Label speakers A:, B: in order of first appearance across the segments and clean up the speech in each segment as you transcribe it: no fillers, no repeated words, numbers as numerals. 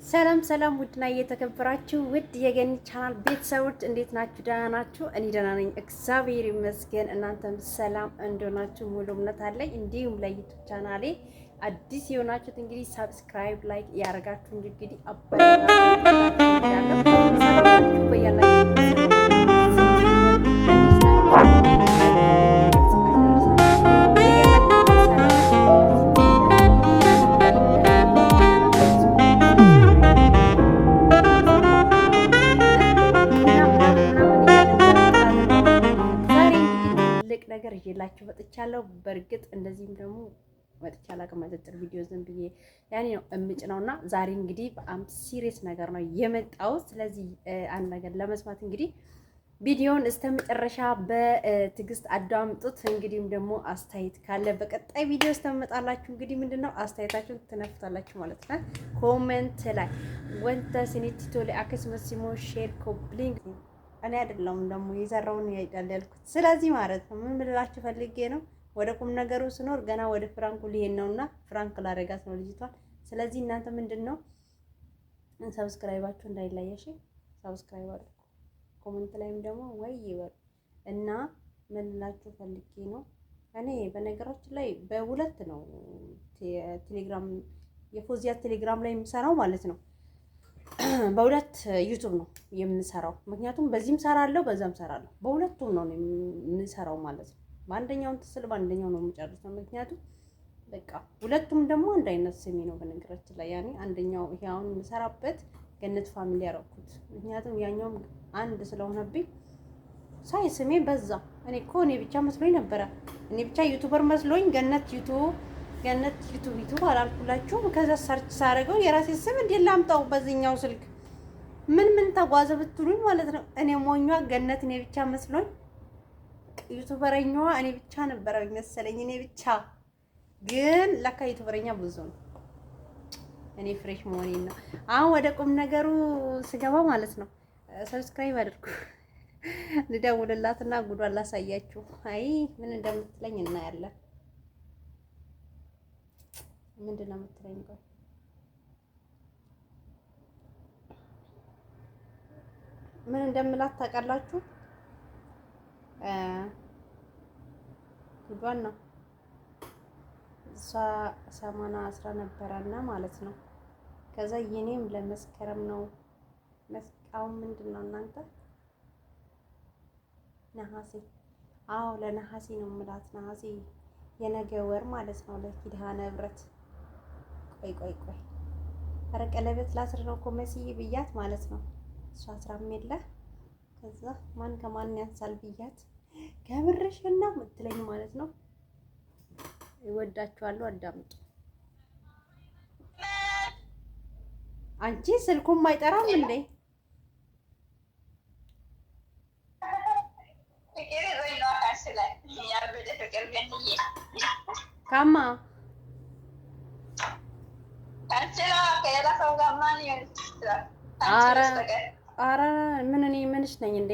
A: ሰላም ሰላም፣ ውድና እየተከበራችሁ ውድ የገኒ ቻናል ቤተሰቦች እንዴት ናችሁ? ደህና ናችሁ? እኔ ደህና ነኝ፣ እግዚአብሔር ይመስገን። እናንተም ሰላም እንደሆናችሁ ሙሉ እምነት አለኝ። እንዲሁም ለዩቲዩብ ቻናሌ አዲስ የሆናችሁት እንግዲህ ሳብስክራይብ፣ ላይክ ያደርጋችሁ እንግዲህ ሰላማችሁ በያላችሁ ነገር ይዤላችሁ መጥቻለሁ። በእርግጥ እንደዚህም ደግሞ መጥቻ አላውቅም። አጭር ቪዲዮ ዝም ብዬ ያኔ ነው ነውና ዛሬ እንግዲህ በጣም ሲሪየስ ነገር ነው የመጣሁት። ስለዚህ አንድ ነገር ለመስማት እንግዲህ ቪዲዮውን እስከመጨረሻ በትዕግስት አዳምጡት። እንግዲህም ደግሞ አስተያየት ካለ በቀጣይ ቪዲዮ እስከመጣላችሁ እንግዲህ ምንድነው አስተያየታችሁን ትነፍታላችሁ ማለት ነው። ኮሜንት ላይ ወንተ ሲኒቲቶ ላይ አክስ መስሞ ሼር ኮፕሊንግ እኔ አይደለም ደግሞ የሰራውን ያይጣል ያልኩት። ስለዚህ ማለት ነው ምን ብላችሁ ፈልጌ ነው ወደ ቁም ነገሩ ስኖር ገና ወደ ፍራንኩ ሊሄድ ነውና ፍራንክ ላደርጋት ነው ልጅቷን። ስለዚህ እናንተ ምንድነው ሰብስክራይባችሁ እንዳይለየሽ ሰብስክራይብ አድርጉ። ኮሜንት ላይም ደግሞ ወይ ይበል እና ምን ብላችሁ ፈልጌ ነው። እኔ በነገራችን ላይ በሁለት ነው ቴሌግራም የፎዚያ ቴሌግራም ላይ የምሰራው ማለት ነው። በሁለት ዩቲዩብ ነው የምሰራው። ምክንያቱም በዚህም ሰራለሁ በዛም ሰራለሁ። በሁለቱም ነው የምሰራው ማለት ነው። በአንደኛው ትስል በአንደኛው ነው የምጨርሰው። ምክንያቱም በቃ ሁለቱም ደግሞ አንድ አይነት ስሜ ነው በነገራችን ላይ ያኔ አንደኛው ይሄ አሁን የምሰራበት ገነት ፋሚሊ ያደረኩት ምክንያቱም ያኛውም አንድ ስለሆነብኝ ሳይ ስሜ በዛ። እኔ እኮ እኔ ብቻ መስሎኝ ነበረ። እኔ ብቻ ዩቲዩበር መስሎኝ ገነት ዩቲዩብ አላልኩላችሁም። ከዛ ሰርች ሳደርገው የራሴ ስም እንዴት ላምጣው በዚህኛው ስልክ ምን ተጓዘ ብትሉኝ ማለት ነው። እኔ ሞኟ ገነት እኔ ብቻ መስሎኝ ዩቲዩበረኛዋ እኔ ብቻ ነበረ መሰለኝ። እኔ ብቻ ግን ለካ ዩቲዩበረኛ ብዙ ነው። እኔ ፍሬሽ መሆኔን ነው። አሁን ወደ ቁም ነገሩ ስገባ ማለት ነው ሰብስክራይብ አድርጉ። ልደውልላትና ጉዷን ላሳያችሁ። አይ ምን እንደምትለኝ እናያለን። ምንድን ነው የምትለኝ? ቆይ ምን እንደምላት ታውቃላችሁ? ጉዷን ነው እሷ ሰማና 10 ነበረና ማለት ነው። ከዛ የኔም ለመስከረም ነው መስቃው ምንድን ነው እናንተ ነሐሴ። አዎ ለነሐሴ ነው የምላት። ነሐሴ የነገ ወር ማለት ነው ለኪዳነ ምህረት። ቆይ ኧረ ቀለበት ላስር ነው እኮ መስዬ ብያት ማለት ነው። እሷ 10 የለ ከዛ ማን ከማን ያንሳል ብያት ከምርሽና የምትለኝ ማለት ነው። ይወዳችኋለሁ፣ አዳምጡ። አንቺ ስልኩም አይጠራም እንዴ? ካማ ኧረ ምን እኔ ምንሽ ነኝ እንዴ?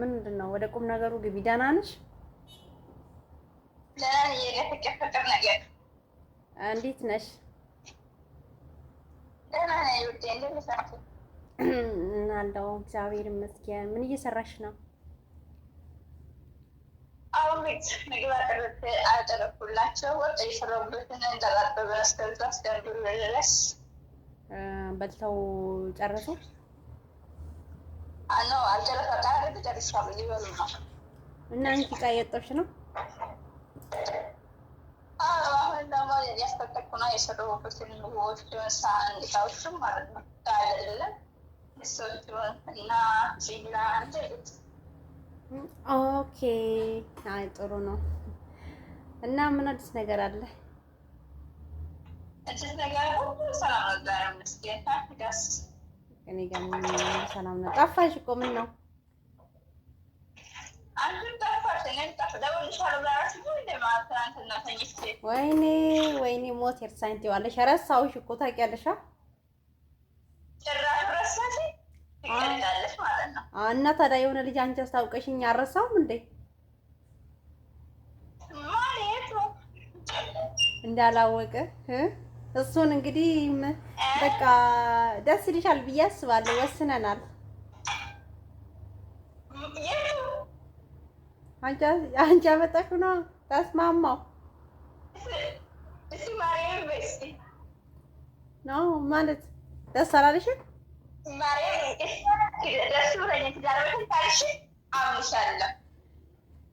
A: ምንድን ነው? ወደ ቁም ነገሩ ግቢ። ደህና ነሽ? እንዴት ነሽ? እናለው እግዚአብሔር ይመስገን። ምን እየሰራሽ ነው?
B: አሁን ቤት ምግብ አቀረብኩላቸው። ወጥ የሰራሁበትን እንዳላጠበ አስገብቶ አስደንብሮ ድረስ
A: በልተው ጨረሱ?
B: ነው አልጨረሰም። ጣሪያ ጨርሻለሁ። ሊበሉ ነው።
A: እና አንቺ ዕቃ እያጠብሽ ነው?
B: አሁን ደግሞ ያስጠጠቅኩ ነው የሰራሁበትን ምግቦች ሳህን እቃዎችም ማለት ነው። አይደለም እሶቹን እና ሲላ አንተ
A: ኦኬ። አይ ጥሩ ነው። እና ምን አዲስ ነገር አለ?
B: አዲስ ነገር ሰላም ነው። መስጊድ ታዲያስ
A: እኔ ጋር ሰላም ነው። ጠፋሽ እኮ ምን ነው?
B: አንተ ጠፋሽ። እኔ ጠፋሽ ደውልሻለሁ ብላችሁ እንደ ማለት አንተና ተኝቼ
A: ወይኔ ሞት የርሳኝ ትይዋለሽ። ረሳሁሽ እኮ ታውቂያለሽ።
B: ጭራሽ ረሳሽ ትቀልዳለሽ ማለት ነው።
A: እና ታዲያ የሆነ ልጅ አንቺ አስታውቀሽኝ አልረሳውም እንዴ?
B: ማለት ነው
A: እንዳላወቀ እሱን እንግዲህ በቃ ደስ ይልሻል ብዬ አስባለሁ። ወስነናል። አንቺ አመጣሽው ነው ተስማማው ነው ማለት ደስ አላለሽም?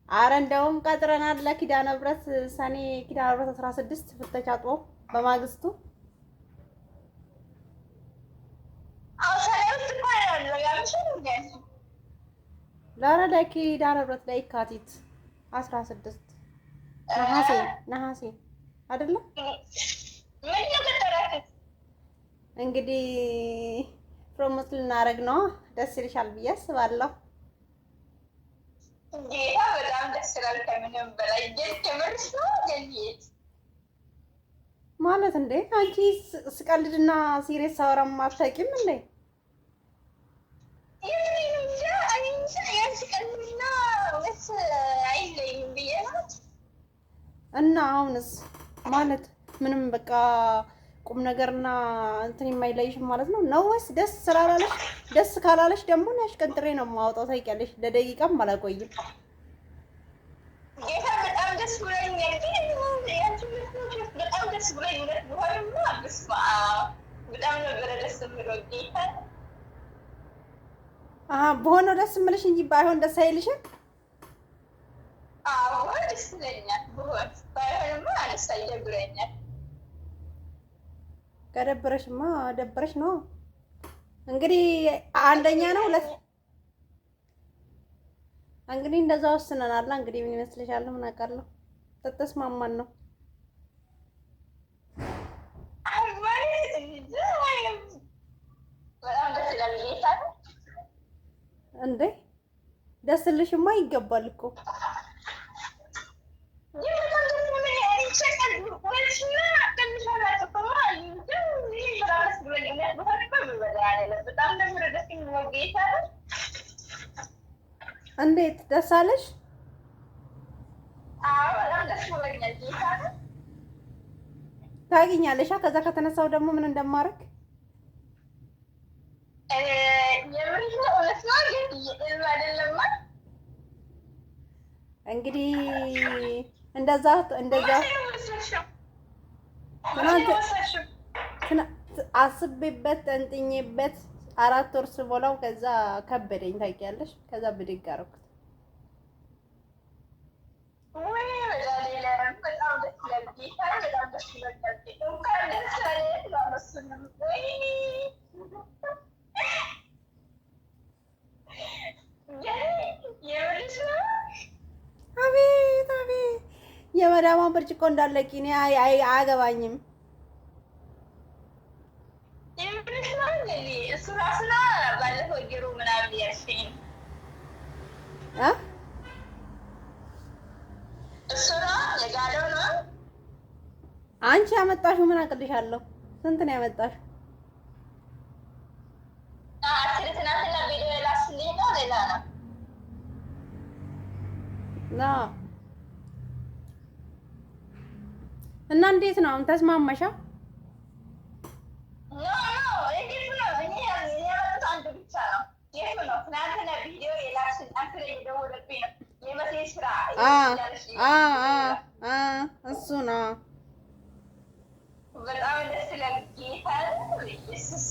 A: አረ እንደውም ቀጥረናል ለኪዳነ ምህረት ሰኔ ኪዳነ ምህረት 16 ፍተሻ ጦ በማግስቱ ለወረዳ ኪዳነ ምህረት ላይ የካቲት 16 ነሐሴ አይደለም እንግዲህ ፕሮሞት ልናደርግ ነው። ደስ ይልሻል ብዬ አስባለሁ።
B: ጌታ በጣም ደስ ይላል። ከምንም በላይ ጀምርስ ነው ጀኒት
A: ማለት እንዴ አንቺ ስቀልድና ሲሪየስ ሳወራም አታውቂም እንዴ? እና አሁንስ ማለት ምንም በቃ ቁም ነገርና እንትን የማይለይሽም ማለት ነው ነው ወይስ ደስ ስላላለሽ? ደስ ካላለሽ ደግሞ ነሽ ቀንጥሬ ነው የማወጣው። ታውቂያለሽ፣ ለደቂቃም አላቆይም።
B: ጌታ በጣም ደስ ብሎኛል። በጣም ደስ ብሎኛል። በጣም ነበረ ደስ ብሎኝ ጌታ
A: በሆነው ደስ የምልሽ እንጂ ባይሆን ደስ አይልሽም?
B: አዎ ደስ ይለኛል። ባይሆንማ አነሳ ይደብረኛል።
A: ከደበረሽማ ደበረሽ ነው እንግዲህ። አንደኛ ነው ሁለት እንግዲህ እንደዛ ወስነናል። እንግዲህ ምን ይመስልሻል? ምን አውቃለሁ። ተተስማማን ነው እንዴ? ደስልሽማ ይገባል እኮ እንዴት ደስ አለሽ? ታውቂኛለሽ። ከዛ ከተነሳው ደግሞ ምን እንደማደርግ እንግዲህ እንደዛ አስቤበት ጠንጥኜበት 4 ወር ስሞላው ከዛ ከበደኝ ታውቂያለሽ። ከዛ ብድግ አደረኩት። አቤት አቤት የመዳማ ብርጭቆ እንዳለቂ እኔ አያገባኝም። አንቺ ያመጣሽው ምን አቅልሻለሁ? ስንት ነው ያመጣሽው? እና እንዴት ነው አሁን ተስማማሻ? እሱ ነው
B: በጣም ደስ ይላል። ጌታ ኢየሱስ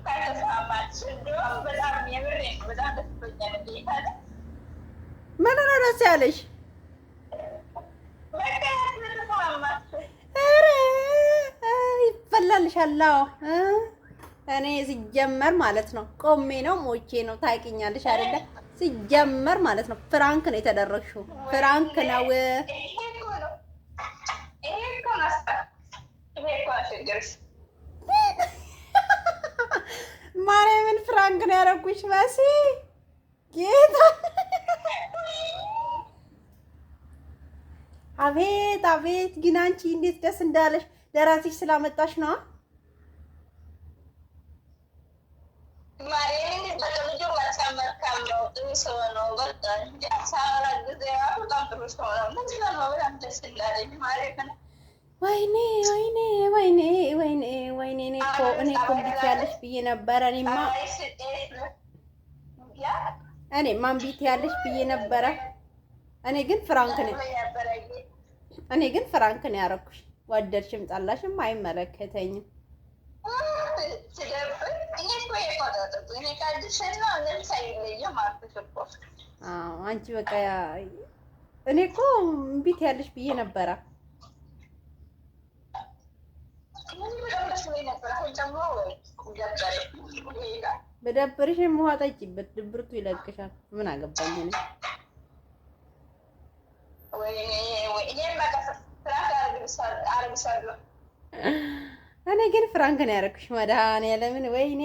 B: ከተስማማችሁ እንደውም በጣም የምሬን በጣም ደስ ብሎኛል። ጌታ
A: ምን ነው ደስ ያለሽ?
B: በቃ ከተስማማችሁ
A: ኧረ ይፈላልሻል። እኔ ሲጀመር ማለት ነው ቆሜ ነው ሞቼ ነው ታውቂኛለሽ አይደለ? ሲጀመር ማለት ነው ፍራንክ ነው የተደረግሽው። ፍራንክ ነው ማርያምን ፍራንክ ነው ያደረኩሽ መሲ ጌታ። አቤት አቤት ግን አንቺ እንዴት ደስ እንዳለሽ ለራስሽ ስላመጣሽ ነው። ወይኔ ወይኔ ወይኔ ወይኔ ወይኔ እኔ እኮ እኔ እኮ እምቢ ትያለሽ ብዬ ነበረ። እኔማ እምቢ ትያለሽ ብዬ ነበረ። እኔ ግን ፍራንክ ነው ያደረኩሽ። ወደድሽም ጠላሽም አይመለከተኝም። አንቺ በቃ እኔ እኮ እምቢ ትያለሽ ብዬ ነበረ። በደብርሽም ውሃ ጠጪበት፣ ድብርቱ ይለቅሻል። ምን አገባኝ እኔ። እኔ ግን ፍራንክ ነው ያደረኩሽ። መድኃኒዓለምን ወይኔ